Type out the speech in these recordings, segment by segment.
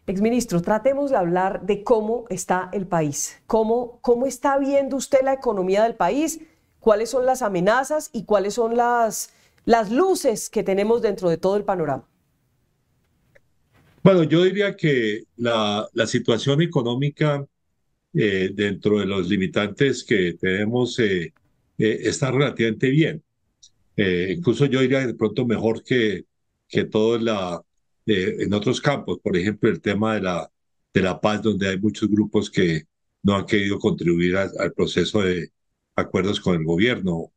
Exministro, tratemos de hablar de cómo está el país, cómo está viendo usted la economía del país, cuáles son las amenazas y cuáles son las luces que tenemos dentro de todo el panorama. Bueno, yo diría que la situación económica dentro de los limitantes que tenemos está relativamente bien. Incluso yo diría de pronto mejor que todo en otros campos, por ejemplo, el tema de la paz, donde hay muchos grupos que no han querido contribuir al proceso de acuerdos con el gobierno.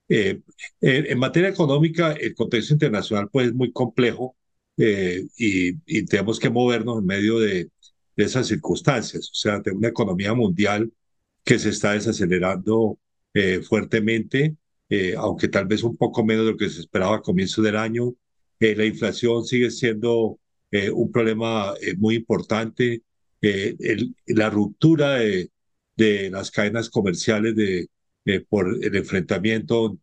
Eh, en materia económica, el contexto internacional pues, es muy complejo y tenemos que movernos en medio de esas circunstancias. O sea, de una economía mundial que se está desacelerando fuertemente, aunque tal vez un poco menos de lo que se esperaba a comienzo del año. La inflación sigue siendo un problema muy importante. La ruptura de las cadenas comerciales por el enfrentamiento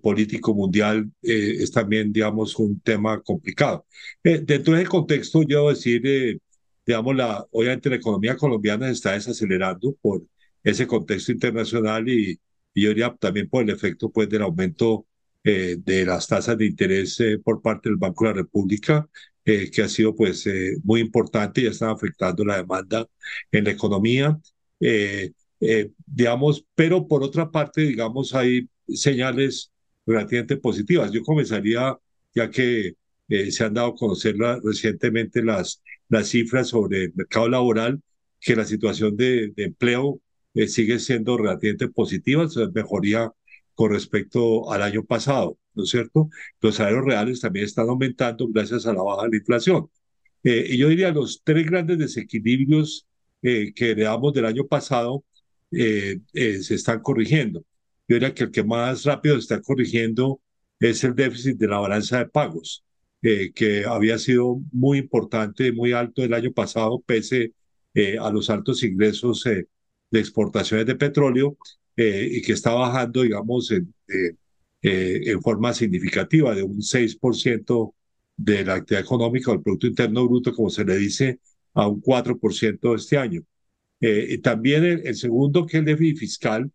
político mundial es también, digamos, un tema complicado. Dentro de ese contexto, yo debo decir, digamos, obviamente la economía colombiana se está desacelerando por ese contexto internacional y yo diría también por el efecto pues, del aumento de las tasas de interés por parte del Banco de la República, que ha sido pues, muy importante y ya está afectando la demanda en la economía. Eh, digamos, pero por otra parte, digamos, hay señales relativamente positivas. Yo comenzaría, ya que se han dado a conocer recientemente las cifras sobre el mercado laboral, que la situación de empleo sigue siendo relativamente positiva, o sea, mejoría con respecto al año pasado, ¿no es cierto? Los salarios reales también están aumentando gracias a la baja de la inflación. Y yo diría los tres grandes desequilibrios que heredamos del año pasado se están corrigiendo. Yo diría que el que más rápido se está corrigiendo es el déficit de la balanza de pagos, que había sido muy importante, muy alto el año pasado, pese a los altos ingresos de exportaciones de petróleo y que está bajando, digamos, en forma significativa, de un 6% de la actividad económica o el Producto Interno Bruto, como se le dice, a un 4% este año. Y también el segundo, que es el déficit fiscal,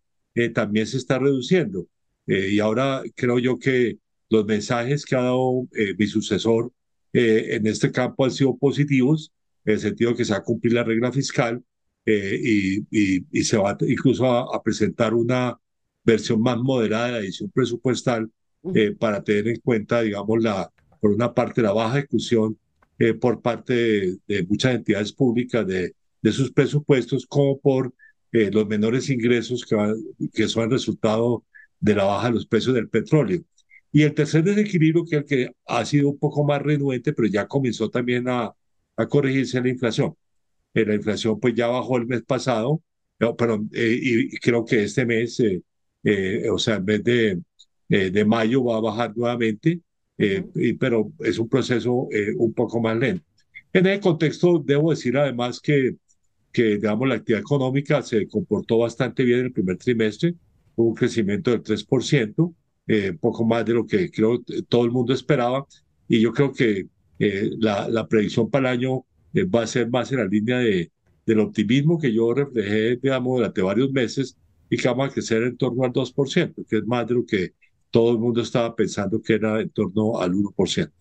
también se está reduciendo. Y ahora creo yo que los mensajes que ha dado mi sucesor en este campo han sido positivos, en el sentido que se va a cumplir la regla fiscal y se va incluso a presentar una versión más moderada de la edición presupuestal para tener en cuenta, digamos, por una parte, la baja ejecución por parte de muchas entidades públicas de sus presupuestos, como por los menores ingresos que son el resultado de la baja de los precios del petróleo. Y el tercer desequilibrio, que es el que ha sido un poco más renuente, pero ya comenzó también a corregirse la inflación. La inflación pues ya bajó el mes pasado, pero, y creo que este mes, o sea, el mes de mayo va a bajar nuevamente, Ujú. pero es un proceso un poco más lento. En ese contexto, debo decir además que digamos, la actividad económica se comportó bastante bien en el primer trimestre, hubo un crecimiento del 3%, un poco más de lo que creo todo el mundo esperaba, y yo creo que la predicción para el año va a ser más en la línea del optimismo que yo reflejé, digamos, durante varios meses, y que vamos a crecer en torno al 2%, que es más de lo que todo el mundo estaba pensando que era en torno al 1%.